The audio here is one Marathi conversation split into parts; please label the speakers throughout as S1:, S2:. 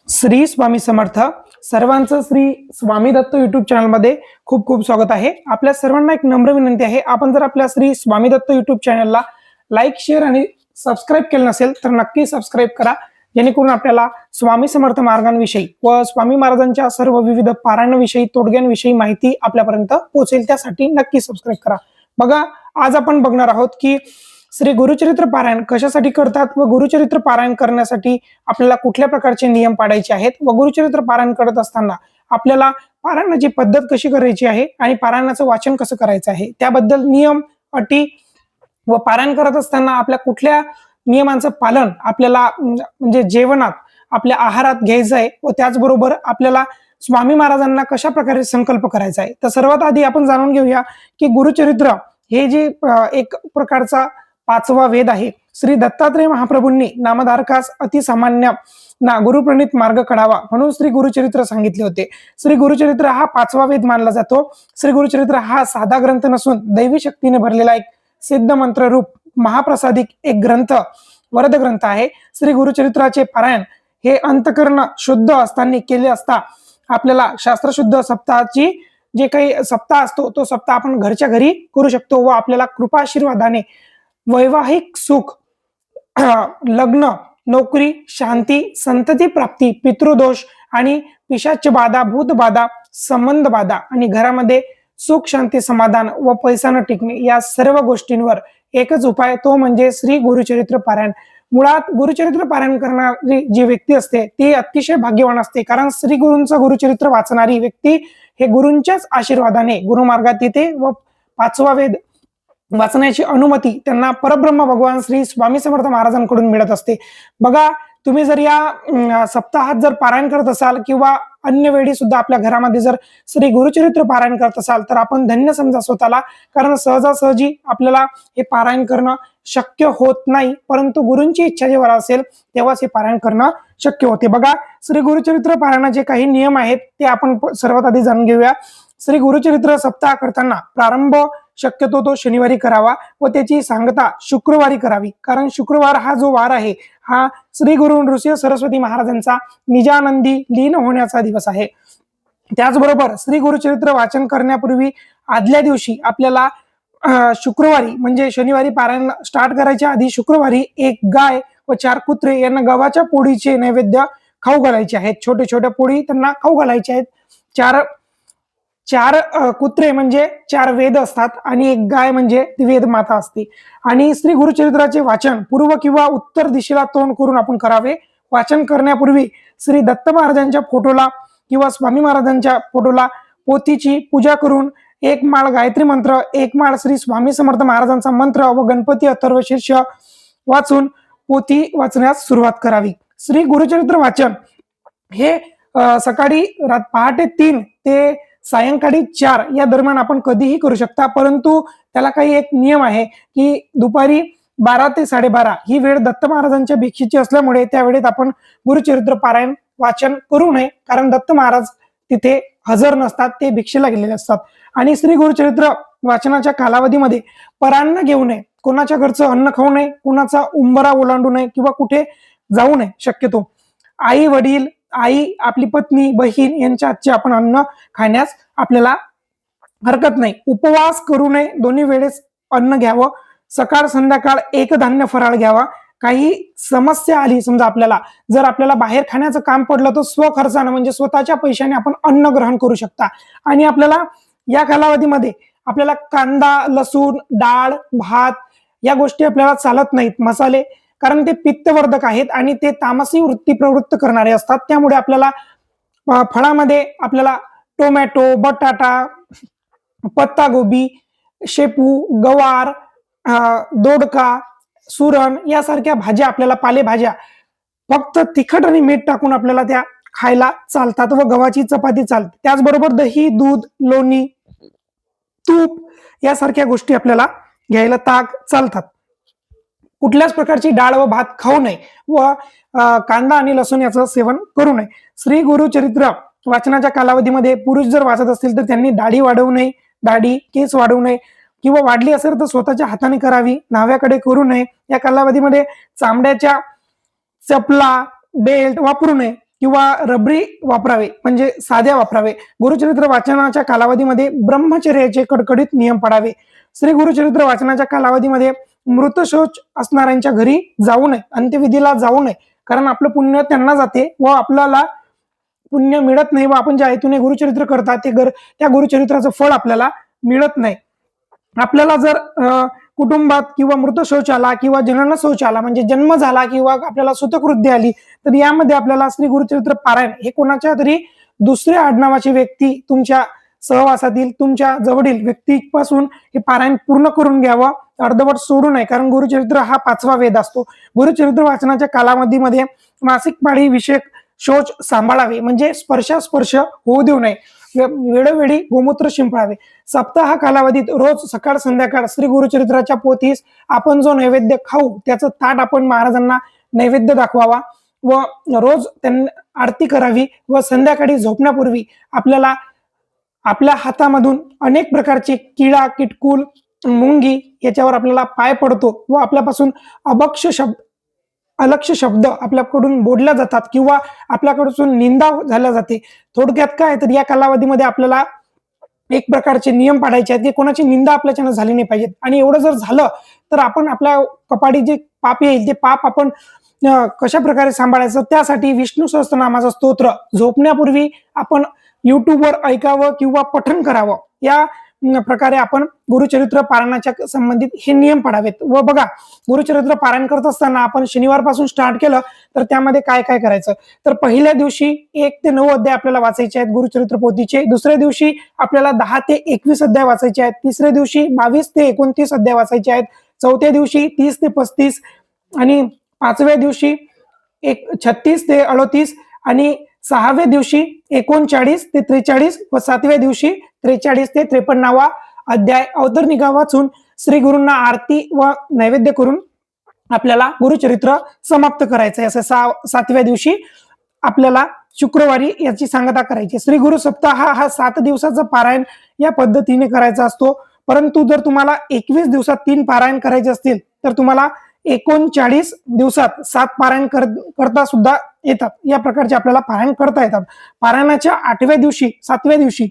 S1: श्री स्वामी समर्थ. सर्वांचं श्री स्वामी दत्त युट्यूब चॅनलमध्ये खूप खूप स्वागत आहे. आपल्या सर्वांना एक नम्र विनंती आहे, आपण जर आपल्या श्री स्वामी दत्त युट्यूब चॅनलला लाईक, शेअर आणि सबस्क्राईब केलं नसेल तर नक्की सबस्क्राईब करा, जेणेकरून आपल्याला स्वामी समर्थ मार्गांविषयी व स्वामी महाराजांच्या सर्व विविध पारायणाविषयी, तोडग्यांविषयी माहिती आपल्यापर्यंत पोहोचेल. त्यासाठी नक्की सबस्क्राईब करा. बघा, आज आपण बघणार आहोत की श्री गुरुचरित्र पारायण कशासाठी करतात व गुरुचरित्र पारायण करण्यासाठी आपल्याला कुठल्या प्रकारचे नियम पाळायचे आहेत व गुरुचरित्र पारायण करत असताना आपल्याला पारायणाची पद्धत कशी करायची आहे आणि पारायणाचं वाचन कसं करायचं आहे, त्याबद्दल नियम, अटी व पारायण करत असताना आपल्या कुठल्या नियमांचं पालन आपल्याला म्हणजे जेवणात, आपल्या आहारात घ्यायचं आहे व त्याचबरोबर आपल्याला स्वामी महाराजांना कशा प्रकारे संकल्प करायचा आहे. तर सर्वात आधी आपण जाणून घेऊया की गुरुचरित्र हे जे एक प्रकारचा 5वा वेद आहे. श्री दत्तात्रय महाप्रभूंनी नामधारकास अतिसामान्य ना गुरुप्रणित मार्ग कढावा म्हणून श्री गुरुचरित्र सांगितले होते. श्री गुरुचरित्र हा 5वा वेद मानला जातो. श्री गुरुचरित्र हा साधा ग्रंथ नसून दैवी शक्तीने भरलेला एक सिद्ध मंत्र रूप महाप्रसादिक एक ग्रंथ, वरद ग्रंथ आहे. श्री गुरुचरित्राचे पारायण हे अंतकरण शुद्ध असताना केले असता आपल्याला शास्त्रशुद्ध सप्ताहाची जे काही सप्ताह असतो तो सप्ताह आपण घरच्या घरी करू शकतो व आपल्याला कृपाशीर्वादाने वैवाहिक सुख, लग्न, नोकरी, शांती, संतती प्राप्ती, पितृदोष आणि पिशाच बाधा, भूत बाधा, संबंध बाधा आणि घरामध्ये सुख, शांती, समाधान व पैसा न टिकणे या सर्व गोष्टींवर एकच उपाय, तो म्हणजे श्री गुरुचरित्र पारायण. मुळात गुरुचरित्र पारायण करणारी जी व्यक्ती असते ती अतिशय भाग्यवान असते, कारण श्री गुरूंचं गुरुचरित्र वाचणारी व्यक्ती हे गुरूंच्याच आशीर्वादाने गुरुमार्गात येते व 5वा वेद वाचण्याची अनुमती त्यांना परब्रह्म भगवान श्री स्वामी समर्थ महाराजांकडून मिळत असते. बघा, तुम्ही जर या सप्ताहात जर पारायण करत असाल किंवा अन्य वेळी सुद्धा आपल्या घरामध्ये जर श्री गुरुचरित्र पारायण करत असाल तर आपण धन्य समजा स्वतःला, कारण सहजासहजी आपल्याला हे पारायण करणं शक्य होत नाही, परंतु गुरूंची इच्छा जेव्हा असेल तेव्हाच हे पारायण करणं शक्य होते. बघा, श्री गुरुचरित्र पारायणाचे काही नियम आहेत ते आपण सर्वात आधी जाणून घेऊया. श्री गुरुचरित्र सप्ताह करताना प्रारंभ शक्यतो तो शनिवारी करावा व त्याची सांगता शुक्रवारी करावी, कारण शुक्रवार हा जो वार आहे हा श्री गुरु नृसिंह सरस्वती महाराजांचा निजानंदी लीन होण्याचा दिवस आहे. त्याचबरोबर श्री गुरुचरित्र वाचन करण्यापूर्वी आदल्या दिवशी आपल्याला शुक्रवारी म्हणजे शनिवारी पारायण स्टार्ट करायच्या आधी शुक्रवारी एक गाय व 4 कुत्रे यांना गव्हाच्या पोळीचे नैवेद्य खाऊ घालायचे आहेत. छोटे छोटे पोळी त्यांना खाऊ घालायचे आहेत. चार कुत्रे म्हणजे 4 वेद असतात आणि एक गाय म्हणजे ती वेद माता असते. आणि श्री गुरुचरित्राचे वाचन पूर्व किंवा उत्तर दिशेला तोंड करून आपण करावे. वाचन करण्यापूर्वी श्री दत्त महाराजांच्या फोटोला किंवा स्वामी महाराजांच्या फोटोला पोथीची पूजा करून 1 माळ गायत्री मंत्र, 1 माळ श्री स्वामी समर्थ महाराजांचा मंत्र व गणपती अथर्व शीर्ष वाचून पोथी वाचण्यास सुरुवात करावी. श्री गुरुचरित्र वाचन हे सकाळी पहाटे 3 ते सायंकाळी 4 या दरम्यान आपण कधीही करू शकता, परंतु त्याला काही एक नियम आहे की दुपारी 12 ते 12:30 ही वेळ दत्त महाराजांच्या भिक्षेची असल्यामुळे त्या वेळेत आपण गुरुचरित्र पारायण वाचन करू नये, कारण दत्त महाराज तिथे हजर नसतात, ते भिक्षेला गेलेले असतात. आणि श्री गुरुचरित्र वाचनाच्या कालावधीमध्ये परान्न घेऊ नये, कोणाच्या घरचं अन्न खाऊ नये, कोणाचा उंबरा ओलांडू नये किंवा कुठे जाऊ नये. शक्यतो आई वडील, आई, आपली पत्नी, बहीण यांच्या हातचे आपण अन्न खाण्यास आपल्याला हरकत नाही. उपवास करू नये, दोन्ही वेळेस अन्न घ्यावं. सकाळ संध्याकाळ एक धान्य फराळ घ्यावा. काही समस्या आली समजा आपल्याला, जर आपल्याला बाहेर खाण्याचं काम पडलं तर स्वखर्चानं म्हणजे स्वतःच्या पैशाने आपण अन्न ग्रहण करू शकता. आणि आपल्याला या कालावधीमध्ये आपल्याला कांदा, लसूण, डाळ, भात या गोष्टी आपल्याला चालत नाहीत, मसाले, कारण ते पित्तवर्धक आहेत आणि ते तामसी वृत्ती प्रवृत्त करणारे असतात. त्यामुळे आपल्याला फळामध्ये आपल्याला टोमॅटो, बटाटा, पत्तागोबी, शेपू, गवार, दोडका, सुरण यासारख्या भाज्या, आपल्याला पालेभाज्या फक्त तिखट आणि मीठ टाकून आपल्याला त्या खायला चालतात व गव्हाची चपाती चालते. त्याचबरोबर दही, दूध, लोणी, तूप यासारख्या गोष्टी आपल्याला घ्यायला, ताक चालतात. कुठल्याच प्रकारची डाळ व भात खाऊ नये व कांदा आणि लसूण याचं सेवन करू नये. श्री गुरुचरित्र वाचनाच्या कालावधीमध्ये पुरुष जर वाचत असतील तर त्यांनी दाढी वाढवू नये, दाढी केस वाढवू नये किंवा वाढली असेल तर स्वतःच्या हाताने करावी, न्हाव्याकडे करू नये. या कालावधीमध्ये चामड्याच्या चपला, बेल्ट वापरू नये किंवा रबरी वापरावे म्हणजे साध्या वापरावे. गुरुचरित्र वाचनाच्या कालावधीमध्ये ब्रह्मचर्याचे कडकडीत नियम पाळावे. श्री गुरुचरित्र वाचनाच्या कालावधीमध्ये मृत शौच असणाऱ्यांच्या घरी जाऊ नये, अंत्यविधीला जाऊ नये, कारण आपलं पुण्य त्यांना जाते व आपल्याला पुण्य मिळत नाही व आपण ज्या हेतूने गुरुचरित्र करतात त्या गुरुचरित्राचं फळ आपल्याला मिळत नाही. आपल्याला जर कुटुंबात किंवा मृत शौच आला किंवा जनन शौच आला म्हणजे जन्म झाला किंवा आपल्याला सुतकृत्य आली, तर यामध्ये आपल्याला श्री गुरुचरित्र पारायण हे कोणाच्या तरी दुसऱ्या आडनावाची व्यक्ती तुमच्या सहवासातील तुमच्या जवळील व्यक्तीपासून हे पारायण पूर्ण करून घ्यावं, अर्धवट सोडू नये. कारण गुरुचरित्र हा 5वा वेद असतो. गुरुचरित्र वाचनाच्या कालावधीमध्ये मासिक पाळी विषयक शौच सांभाळावे म्हणजे स्पर्श होऊ देऊ नये. वेळोवेळी गोमूत्र शिंपडावे. सप्ताह कालावधीत रोज सकाळ संध्याकाळ श्री गुरुचरित्राच्या पोथीस आपण जो नैवेद्य खाऊ त्याचं ताट आपण महाराजांना नैवेद्य दाखवावा व रोज त्यांना आरती करावी व संध्याकाळी झोपण्यापूर्वी आपल्याला आपल्या हातामधून अनेक प्रकारचे किडा किटकूल मुंगी याच्यावर आपल्याला पाय पडतो व आपल्यापासून अलक्ष्य शब्द आपल्याकडून बोलल्या जातात किंवा आपल्याकडून निंदा झाल्या जाते. थोडक्यात काय तर या कालावधीमध्ये आपल्याला एक प्रकारचे नियम पाडायचे आहेत की कोणाची निंदा आपल्याच्यानं झाली नाही पाहिजेत. आणि एवढं जर झालं तर आपण आपल्या कपाडी जे पाप येईल ते पाप आपण कशा प्रकारे सांभाळायचं, त्यासाठी विष्णू सहस्त्रनामाचं स्तोत्र झोपण्यापूर्वी आपण युट्यूबवर ऐकावं किंवा पठण करावं. या प्रकारे आपण गुरुचरित्र पारायणाच्या संबंधित हे नियम पाडावेत. व बघा, गुरुचरित्र पारायण करत असताना आपण शनिवारपासून स्टार्ट केलं तर त्यामध्ये काय काय करायचं, तर पहिल्या दिवशी 1 ते 9 अध्याय आपल्याला वाचायचे आहेत गुरुचरित्र पोथीचे. दुसऱ्या दिवशी आपल्याला 10 ते 21 अध्याय वाचायचे आहेत. तिसऱ्या दिवशी 22 ते 29 अध्याय वाचायचे आहेत. चौथ्या दिवशी 30 ते 35 आणि 5व्या दिवशी 36 ते 38 आणि 6व्या दिवशी 39 ते 43 व 7व्या दिवशी 43 ते 53वा अध्याय अवतरणिका वाचून श्री गुरूंना आरती व नैवेद्य करून आपल्याला गुरुचरित्र समाप्त करायचंय. असं 7व्या दिवशी आपल्याला शुक्रवारी याची सांगता करायची. श्री गुरु सप्ताह हा 7 दिवसाचा पारायण या पद्धतीने करायचा असतो. परंतु जर तुम्हाला 21 दिवसात 3 पारायण करायचे असतील तर तुम्हाला 39 दिवसात 7 पारायण करता सुद्धा येतात. या प्रकारचे आपल्याला पारायण करता येतात. पारायणाच्या 8व्या दिवशी 7व्या दिवशी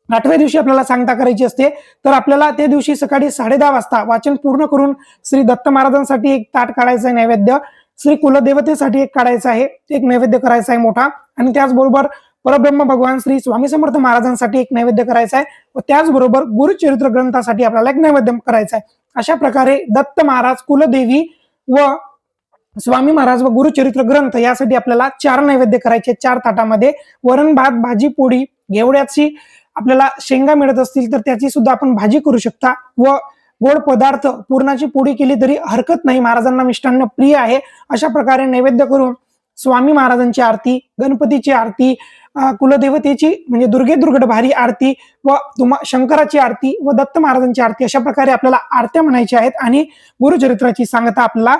S1: 8व्या दिवशी आपल्याला सांगता करायची असते. तर आपल्याला त्या दिवशी सकाळी 10:30 वाजता वाचन पूर्ण करून श्री दत्त महाराजांसाठी एक ताट काढायचं आहे नैवेद्य, श्री कुलदेवतेसाठी एक काढायचा आहे, एक नैवेद्य करायचा आहे मोठा, आणि त्याचबरोबर परब्रह्म भगवान श्री स्वामी समर्थ महाराजांसाठी एक नैवेद्य करायचा आहे व त्याचबरोबर गुरुचरित्र ग्रंथासाठी आपल्याला एक नैवेद्य करायचा आहे. अशा प्रकारे दत्त महाराज, कुलदेवी व स्वामी महाराज व गुरुचरित्र ग्रंथ यासाठी आपल्याला 4 नैवेद्य करायचे. 4 ताटामध्ये वरण भात भाजी पोळी, घेवड्याची आपल्याला शेंगा मिळत असतील तर त्याची सुद्धा आपण भाजी करू शकता व गोड पदार्थ पुरणाची पोळी केली तरी हरकत नाही, महाराजांना मिष्टान्न प्रिय आहे. अशा प्रकारे नैवेद्य करून स्वामी महाराजांची आरती, गणपतीची आरती, कुलदेवतेची म्हणजे दुर्गड भारी आरती व शंकराची आरती व दत्त महाराजांची आरती, अशा प्रकारे आपल्याला आरत्या म्हणायच्या आहेत आणि गुरुचरित्राची सांगता आपल्याला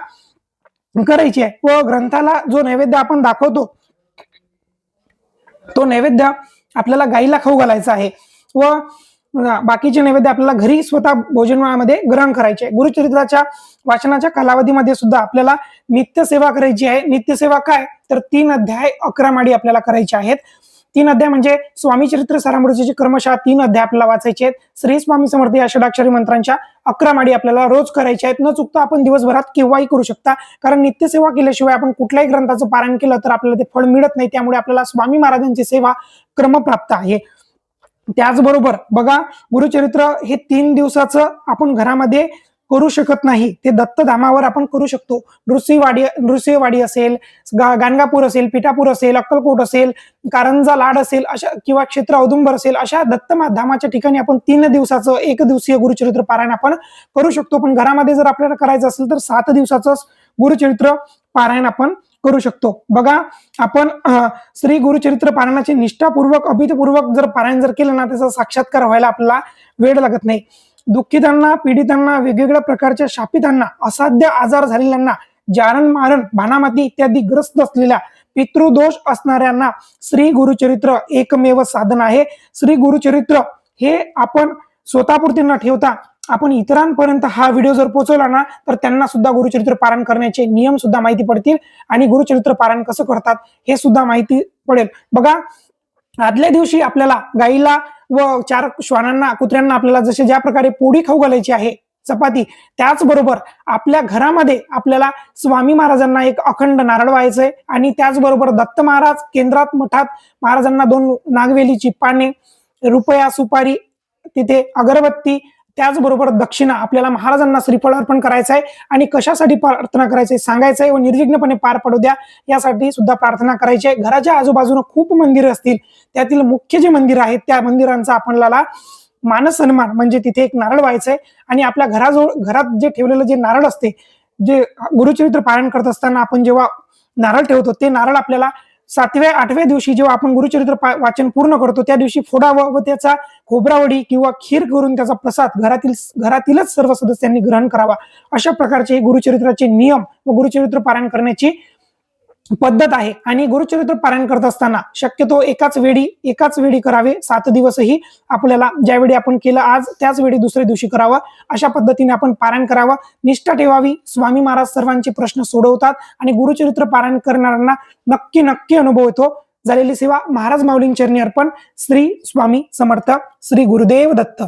S1: करायची आहे. व ग्रंथाला जो नैवेद्य आपण दाखवतो तो नैवेद्य आपल्याला गाईला खाऊ घालायचा आहे व बाकीचे नैवेद्य आपल्याला घरी स्वतः भोजनामध्ये ग्रहण करायचे आहे. गुरुचरित्राच्या वाचनाच्या कालावधीमध्ये सुद्धा आपल्याला नित्यसेवा करायची आहे. नित्यसेवा काय तर 3 अध्याय 11 माळी आपल्याला करायचे आहेत. 3 अध्याय म्हणजे स्वामी चरित्र सारामृतीचे क्रमशः 3 अध्याय आपल्याला वाचायचे आहेत. श्री स्वामी समर्थ या षडाक्षरी मंत्रांच्या 11 माळी आपल्याला रोज करायच्या आहेत. न चुकता आपण दिवसभरात केव्हाही करू शकता, कारण नित्यसेवा केल्याशिवाय आपण कुठल्याही ग्रंथाचं पारायण केलं तर आपल्याला ते फळ मिळत नाही. त्यामुळे आपल्याला स्वामी महाराजांची सेवा क्रमप्राप्त आहे. त्याचबरोबर बघा, गुरुचरित्र हे 3 दिवसाचं आपण घरामध्ये करू शकत नाही, ते दत्तधामावर आपण करू शकतो. नृसिंहवाडी असेल, गाणगापूर असेल, पिठापूर असेल, अक्कलकोट असेल, कारंजा लाड असेल, अशा किंवा क्षेत्र औदुंबर असेल, अशा दत्तधामाच्या ठिकाणी आपण 3 दिवसाचं 1 दिवसीय गुरुचरित्र पारायण आपण करू शकतो. पण घरामध्ये जर आपल्याला करायचं असेल तर 7 दिवसाचं गुरुचरित्र पारायण आपण करू शकतो. बघा, आपण श्री गुरुचरित्र पारायणाचे निष्ठापूर्वक अभितपूर्वक जर पारायण जर केलं ना, त्याचा साक्षात्कार व्हायला आपल्याला वेळ लागत नाही. दुःखितांना, पीडितांना, वेगवेगळ्या प्रकारच्या शापितांना, असाध्य आजार झालेल्यांना, जारण मारण भानामती इत्यादी ग्रस्त असलेल्या, पितृदोष असणाऱ्यांना श्री गुरुचरित्र एकमेव साधन आहे. श्री गुरुचरित्र हे आपण स्वतःपुरते न ठेवता आपण इतरांपर्यंत हा व्हिडिओ जर पोहोचवला ना तर त्यांना सुद्धा गुरुचरित्र पारायण करण्याचे नियम सुद्धा माहिती पडतील आणि गुरुचरित्र पारायण कसं करतात हे सुद्धा माहिती पडेल. बघा, आदल्या दिवशी आपल्याला गाईला व 4 श्वानांना कुत्र्यांना आपल्याला जसे ज्या प्रकारे पोळी खाऊ घालायची आहे, चपाती, त्याचबरोबर आपल्या घरामध्ये आपल्याला स्वामी महाराजांना एक अखंड नारळ व्हायचंय आणि त्याचबरोबर दत्त महाराज केंद्रात मठात महाराजांना 2 नागवेलीची पाने, रुपया, सुपारी, तिथे अगरबत्ती, त्याचबरोबर दक्षिणा आपल्याला महाराजांना श्रीफळ अर्पण करायचं आहे आणि कशासाठी प्रार्थना करायची सांगायचं आहे व निर्विघ्नपणे पार पडू द्या यासाठी सुद्धा प्रार्थना करायची आहे. घराच्या आजूबाजूला खूप मंदिरं असतील, त्यातील मुख्य जे मंदिर आहेत त्या मंदिरांचा आपल्याला मान सन्मान म्हणजे तिथे एक नारळ व्हायचंय आणि आपल्या घरात जे ठेवलेलं जे नारळ असते, जे गुरुचरित्र पारायण करत असताना आपण जेव्हा नारळ ठेवतो ते नारळ आपल्याला 7व्या 8व्या दिवशी जेव्हा आपण गुरुचरित्र वाचन पूर्ण करतो त्या दिवशी फोडावं व त्याचा खोबरावडी किंवा खीर करून त्याचा प्रसाद घरातीलच सर्व सदस्यांनी ग्रहण करावा. अशा प्रकारचे गुरुचरित्राचे नियम व गुरुचरित्र पारायण करण्याची पद्धत आहे. आणि गुरुचरित्र पारायण करत असताना शक्यतो एकाच वेळी करावे. 7 दिवसही आपल्याला ज्यावेळी आपण केलं आज त्याच वेळी दुसऱ्या दिवशी करावं. अशा पद्धतीने आपण पारायण करावं. निष्ठा ठेवावी. स्वामी महाराज सर्वांचे प्रश्न सोडवतात आणि गुरुचरित्र पारायण करणाऱ्यांना नक्की अनुभव येतो. झालेली सेवा महाराज माऊलींचरणी अर्पण. श्री स्वामी समर्थ. श्री गुरुदेव दत्त.